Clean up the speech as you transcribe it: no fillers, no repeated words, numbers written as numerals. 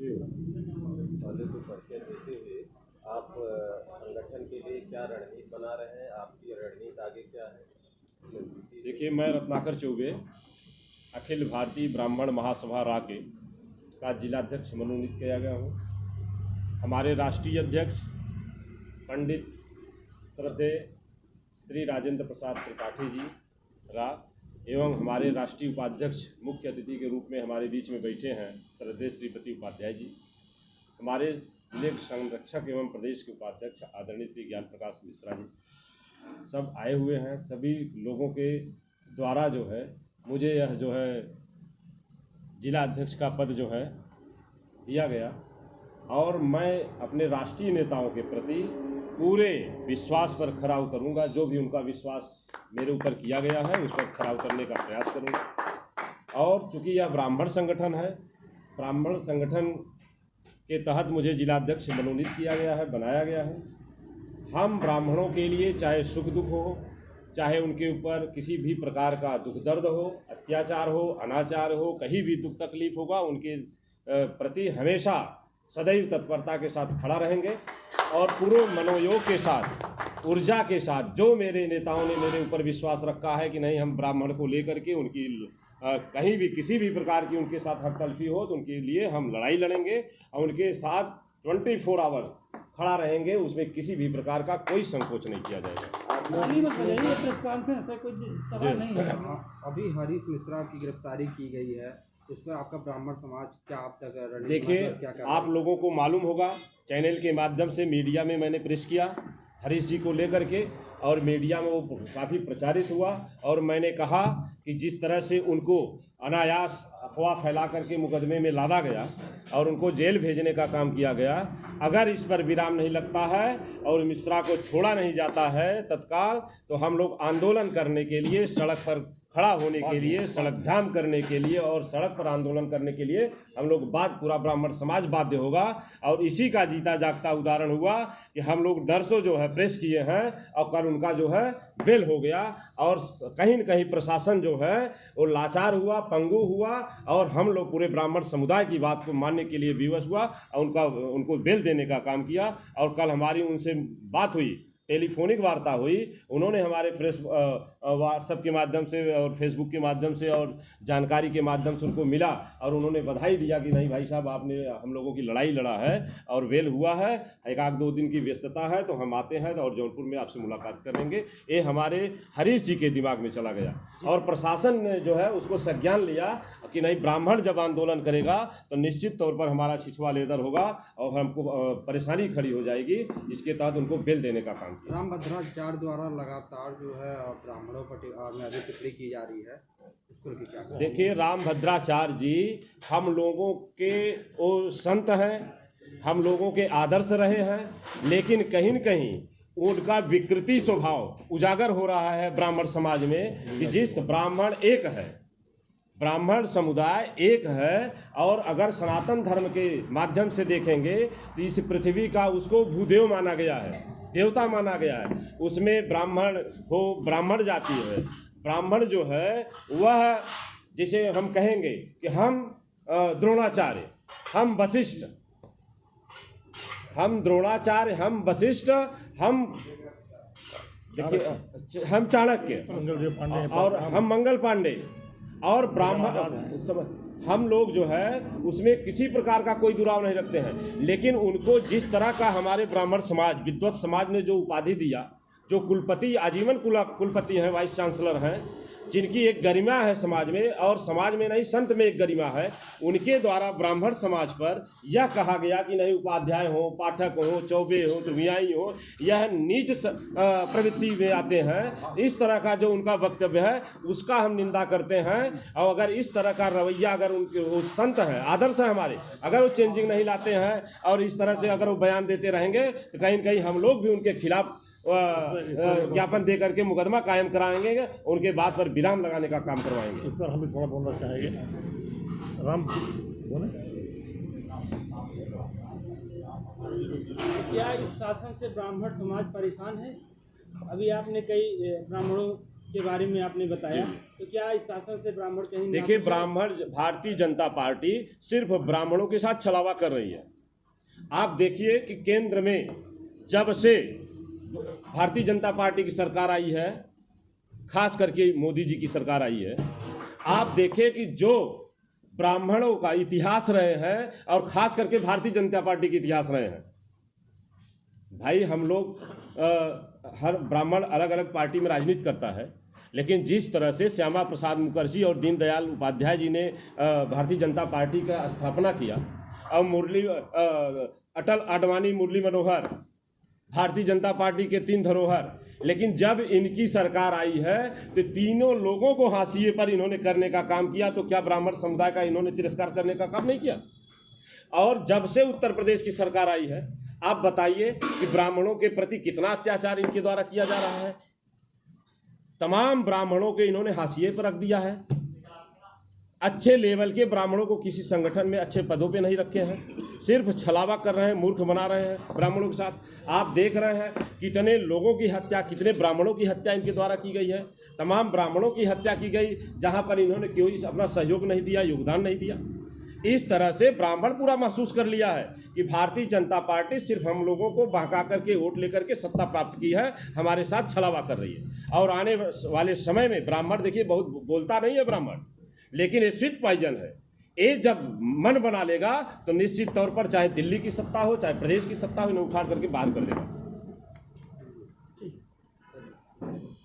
पहले तो परिचय देते हुए आप संगठन के लिए क्या रणनीति बना रहे हैं, आपकी रणनीति आगे क्या है? देखिए, मैं रत्नाकर चौबे अखिल भारतीय ब्राह्मण महासभा राके का जिलाध्यक्ष मनोनीत किया गया हूँ। हमारे राष्ट्रीय अध्यक्ष पंडित श्रद्धेय श्री राजेंद्र प्रसाद त्रिपाठी जी रा एवं हमारे राष्ट्रीय उपाध्यक्ष मुख्य अतिथि के रूप में हमारे बीच में बैठे हैं श्रद्धेय श्रीपति उपाध्याय जी। हमारे जिले संरक्षक एवं प्रदेश के उपाध्यक्ष आदरणीय श्री ज्ञान प्रकाश मिश्रा जी सब आए हुए हैं। सभी लोगों के द्वारा जो है मुझे यह जो है जिला अध्यक्ष का पद जो है दिया गया और मैं अपने राष्ट्रीय नेताओं के प्रति पूरे विश्वास पर खरा उतरूंगा। जो भी उनका विश्वास मेरे ऊपर किया गया है उस पर खरा उतरने का प्रयास करूंगा। और चूँकि यह ब्राह्मण संगठन है, ब्राह्मण संगठन के तहत मुझे जिलाध्यक्ष मनोनीत किया गया है, बनाया गया है। हम ब्राह्मणों के लिए चाहे सुख दुख हो, चाहे उनके ऊपर किसी भी प्रकार का दुख दर्द हो, अत्याचार हो, अनाचार हो, कहीं भी दुख तकलीफ होगा, उनके प्रति हमेशा सदैव तत्परता के साथ खड़ा रहेंगे और पूरे मनोयोग के साथ, ऊर्जा के साथ जो मेरे नेताओं ने मेरे ऊपर विश्वास रखा है कि नहीं हम ब्राह्मण को लेकर के उनकी कहीं भी किसी भी प्रकार की उनके साथ हक तलफी हो तो उनके लिए हम लड़ाई लड़ेंगे और उनके साथ 24 आवर्स खड़ा रहेंगे। उसमें किसी भी प्रकार का कोई संकोच नहीं किया जाएगा। अभी हरीश मिश्रा की गिरफ्तारी की गई है, इसमें आपका ब्राह्मण समाज क्या आप तक देखिए, आप लोगों को मालूम होगा, चैनल के माध्यम से मीडिया में मैंने प्रेस किया हरीश जी को लेकर के और मीडिया में वो काफ़ी प्रचारित हुआ और मैंने कहा कि जिस तरह से उनको अनायास अफवाह फैला करके मुकदमे में लादा गया और उनको जेल भेजने का काम किया गया, अगर इस पर विराम नहीं लगता है और मिश्रा को छोड़ा नहीं जाता है तत्काल, तो हम लोग आंदोलन करने के लिए, सड़क पर खड़ा होने के लिए, सड़क जाम करने के लिए और सड़क पर आंदोलन करने के लिए हम लोग पूरा ब्राह्मण समाज बाध्य होगा। और इसी का जीता जागता उदाहरण हुआ कि हम लोग नर्सों जो है प्रेस किए हैं और कल उनका जो है बेल हो गया और कहीं न कहीं प्रशासन जो है वो लाचार हुआ, पंगु हुआ और हम लोग पूरे ब्राह्मण समुदाय की बात को मानने के लिए विवश हुआ और उनको बेल देने का काम किया। और कल हमारी उनसे बात हुई, टेलीफोनिक वार्ता हुई, उन्होंने हमारे व्हाट्सएप के माध्यम से और फेसबुक के माध्यम से और जानकारी के माध्यम से उनको मिला और उन्होंने बधाई दिया कि नहीं भाई साहब आपने हम लोगों की लड़ाई लड़ा है और वेल हुआ है, एक आध दो दिन की व्यस्तता है तो हम आते हैं और जौनपुर में आपसे मुलाकात करेंगे। ये हमारे हरीश जी के दिमाग में चला गया और प्रशासन ने जो है उसको संज्ञान लिया कि नहीं, ब्राह्मण जब आंदोलन करेगा तो निश्चित तौर पर हमारा छिछवा लेदर होगा और हमको परेशानी खड़ी हो जाएगी। इसके तहत उनको बेल देने का काम किया। रामभद्राचार्य द्वारा लगातार जो है ब्राह्मणों पर टिप्पणी की जा रही है, इसको क्या? देखिए, रामभद्राचार्य जी हम लोगों के वो संत हैं, हम लोगों के आदर्श रहे हैं, लेकिन कहीं न कहीं उनका विकृति स्वभाव उजागर हो रहा है ब्राह्मण समाज में कि जिस ब्राह्मण एक है, ब्राह्मण समुदाय एक है और अगर सनातन धर्म के माध्यम से देखेंगे तो इस पृथ्वी का उसको भूदेव माना गया है, देवता माना गया है। उसमें ब्राह्मण हो, ब्राह्मण जाति है, ब्राह्मण जो है वह जिसे हम कहेंगे कि हम द्रोणाचार्य, हम वशिष्ठ, हम द्रोणाचार्य, हम वशिष्ठ, हम देखिए हम चाणक्य और हम मंगल पांडे और ब्राह्मण, हम लोग जो है उसमें किसी प्रकार का कोई दुराव नहीं रखते हैं। लेकिन उनको जिस तरह का हमारे ब्राह्मण समाज, विद्वत समाज ने जो उपाधि दिया, जो कुलपति आजीवन कुलपति हैं, वाइस चांसलर हैं, जिनकी एक गरिमा है समाज में और समाज में नहीं संत में एक गरिमा है, उनके द्वारा ब्राह्मण समाज पर यह कहा गया कि नहीं उपाध्याय हो, पाठक हो, चौबे हो, तुमियाई हो, यह नीच प्रवृत्ति में आते हैं। इस तरह का जो उनका वक्तव्य है उसका हम निंदा करते हैं। और अगर इस तरह का रवैया, अगर उनके वो संत हैं, आदर्श हैं हमारे, अगर वो चेंजिंग नहीं लाते हैं और इस तरह से अगर वो बयान देते रहेंगे तो कहीं न कहीं हम लोग भी उनके खिलाफ ज्ञापन दे करके मुकदमा कायम कराएंगे, उनके बात पर विराम लगाने का काम करवाएंगे। इस पर हम भी थोड़ा बोलना चाहेंगे। राम बोले, क्या इस शासन से ब्राह्मण समाज परेशान है? अभी आपने कई ब्राह्मणों के बारे में आपने बताया, तो क्या इस शासन से ब्राह्मण कहीं देखिए, ब्राह्मण, भारतीय जनता पार्टी सिर्फ ब्राह्मणों के साथ छलावा कर रही है। आप देखिए कि केंद्र में जब से भारतीय जनता पार्टी की सरकार आई है, खास करके मोदी जी की सरकार आई है, आप देखें कि जो ब्राह्मणों का इतिहास रहे हैं और खास करके भारतीय जनता पार्टी के इतिहास रहे हैं। भाई, हम लोग हर ब्राह्मण अलग अलग पार्टी में राजनीति करता है, लेकिन जिस तरह से श्यामा प्रसाद मुखर्जी और दीनदयाल उपाध्याय जी ने भारतीय जनता पार्टी का स्थापना किया, और अटल, आडवाणी, मुरली मनोहर, भारतीय जनता पार्टी के 3 धरोहर, लेकिन जब इनकी सरकार आई है तो तीनों लोगों को हाशिए पर इन्होंने करने का काम किया। तो क्या ब्राह्मण समुदाय का इन्होंने तिरस्कार करने का काम नहीं किया? और जब से उत्तर प्रदेश की सरकार आई है, आप बताइए कि ब्राह्मणों के प्रति कितना अत्याचार इनके द्वारा किया जा रहा है। तमाम ब्राह्मणों के इन्होंने हाशिए पर रख दिया है। अच्छे लेवल के ब्राह्मणों को किसी संगठन में अच्छे पदों पे नहीं रखे हैं, सिर्फ छलावा कर रहे हैं, मूर्ख बना रहे हैं ब्राह्मणों के साथ। आप देख रहे हैं कितने लोगों की हत्या, कितने ब्राह्मणों की हत्या इनके द्वारा की गई है। तमाम ब्राह्मणों की हत्या की गई जहां पर इन्होंने कोई अपना सहयोग नहीं दिया, योगदान नहीं दिया। इस तरह से ब्राह्मण पूरा महसूस कर लिया है कि भारतीय जनता पार्टी सिर्फ हम लोगों को बहका करके वोट लेकर के सत्ता प्राप्त की है, हमारे साथ छलावा कर रही है। और आने वाले समय में ब्राह्मण, देखिए, बहुत बोलता नहीं है ब्राह्मण, लेकिन ये स्वीट पॉइजन है। ये जब मन बना लेगा तो निश्चित तौर पर चाहे दिल्ली की सत्ता हो, चाहे प्रदेश की सत्ता हो, इन्हें उठा करके बाहर कर देगा।